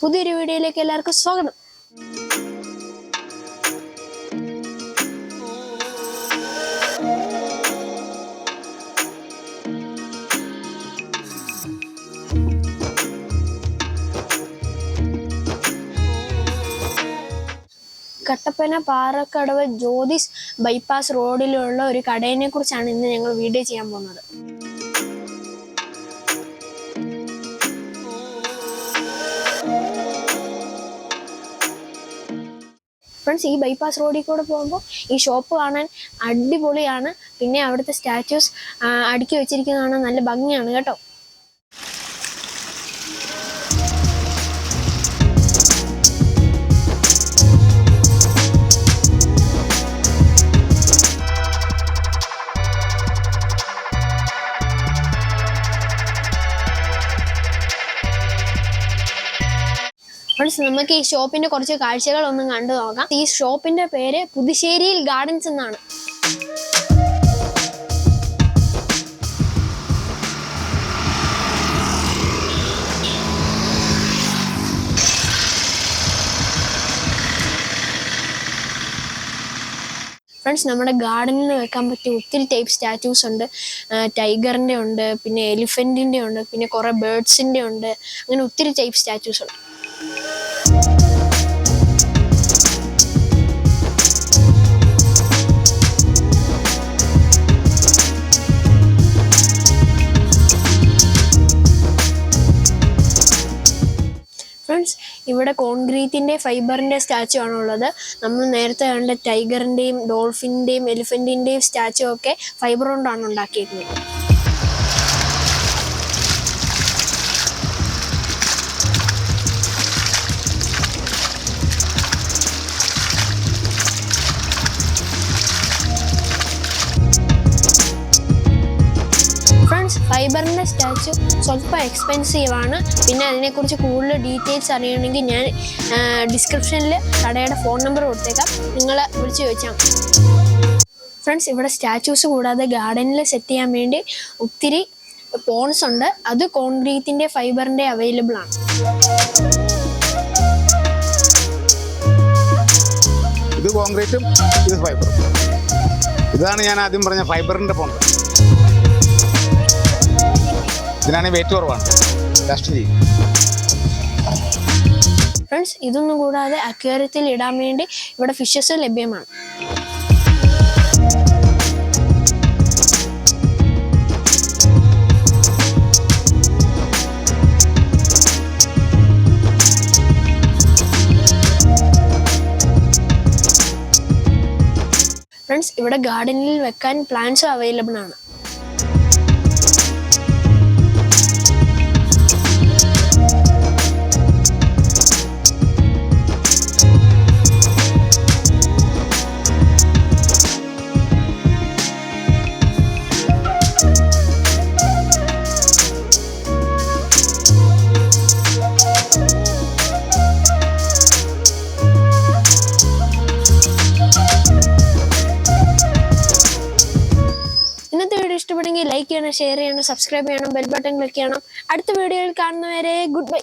പുതിയൊരു വീഡിയോയിലേക്ക് എല്ലാവർക്കും സ്വാഗതം. കട്ടപ്പന പാറക്കടവ് ജ്യോതിസ് ബൈപ്പാസ് റോഡിലുള്ള ഒരു കടയിനെ കുറിച്ചാണ് ഇന്ന് ഞങ്ങൾ വീഡിയോ ചെയ്യാൻ പോകുന്നത്. ഫ്രണ്ട്സ്, ഈ ബൈപ്പാസ് റോഡിൽ കൂടെ പോകുമ്പോൾ ഈ ഷോപ്പ് കാണാൻ അടിപൊളിയാണ്. പിന്നെ അവിടുത്തെ സ്റ്റാച്യൂസ് അടുക്കി വെച്ചിരിക്കുന്നതാണ്, നല്ല ഭംഗിയാണ് കേട്ടോ. ഫ്രണ്ട്സ്, നമുക്ക് ഈ ഷോപ്പിന്റെ കുറച്ച് കാഴ്ചകളൊന്നും കണ്ടു നോക്കാം. ഈ ഷോപ്പിന്റെ പേര് പുതുശ്ശേരിയിൽ ഗാർഡൻസ് എന്നാണ്. ഫ്രണ്ട്സ്, നമ്മുടെ ഗാർഡനിൽ വെക്കാൻ പറ്റിയ ഒത്തിരി ടൈപ്പ് സ്റ്റാച്യൂസ് ഉണ്ട്. ടൈഗറിൻ്റെ ഉണ്ട്, പിന്നെ എലിഫൻറ്റിൻ്റെ ഉണ്ട്, പിന്നെ കുറേ ബേർഡ്സിൻ്റെ ഉണ്ട്. അങ്ങനെ ഒത്തിരി ടൈപ്പ് സ്റ്റാച്യൂസ് ഉണ്ട്. ഫ്രണ്ട്സ്, ഇവിടെ കോൺക്രീറ്റിൻ്റെ ഫൈബറിൻ്റെ സ്റ്റാച്ചു ആണുള്ളത്. നമ്മൾ നേരത്തെ കണ്ട ടൈഗറിൻ്റെയും ഡോൾഫിൻ്റെയും എലിഫൻറ്റിൻ്റെയും സ്റ്റാച്ചു ഒക്കെ ഫൈബർ കൊണ്ടാണ് ഉണ്ടാക്കിയിരിക്കുന്നത്. ഫൈബറിൻ്റെ സ്റ്റാച്ചു സ്വല്പം എക്സ്പെൻസീവ് ആണ്. പിന്നെ അതിനെക്കുറിച്ച് കൂടുതൽ ഡീറ്റെയിൽസ് അറിയണമെങ്കിൽ ഞാൻ ഡിസ്ക്രിപ്ഷനിൽ കടയുടെ ഫോൺ നമ്പർ കൊടുത്തേക്കാം, നിങ്ങൾ വിളിച്ച് ചോദിച്ചാൽ മതി. ഫ്രണ്ട്സ്, ഇവിടെ സ്റ്റാച്യൂസ് കൂടാതെ ഗാർഡനിൽ സെറ്റ് ചെയ്യാൻ വേണ്ടി ഒത്തിരി പോൺസ് ഉണ്ട്. അത് കോൺക്രീറ്റിൻ്റെ ഫൈബറിൻ്റെ അവൈലബിൾ ആണ്. ഇത് കോൺക്രീറ്റും ഇത് ഫൈബറും. ഇതാണ് ഞാൻ ആദ്യം പറഞ്ഞ ഫൈബറിൻ്റെ പോണ്ട്. ഇതിനാണെങ്കിൽ വെയിറ്റ് കുറവാണ്, ടെസ്റ്റ് ചെയ്യും. ഫ്രണ്ട്സ്, ഇതൊന്നും കൂടാതെ അക്വേറിയത്തിൽ ഇടാൻ വേണ്ടി ഇവിടെ ഫിഷസ് ലഭ്യമാണ്. ഫ്രണ്ട്സ്, ഇവിടെ ഗാർഡനിൽ വെക്കാൻ പ്ലാന്റ്സും അവൈലബിൾ ആണ്. ഇന്നത്തെ വീഡിയോ ഇഷ്ടപ്പെടുമെങ്കിൽ ലൈക്ക് ചെയ്യണം, ഷെയർ ചെയ്യണം, സബ്സ്ക്രൈബ് ചെയ്യണം, ബെൽ ബട്ടൺ ക്ലിക്ക് ചെയ്യണം. അടുത്ത വീഡിയോയിൽ കാണുന്നവരെ ഗുഡ് ബൈ.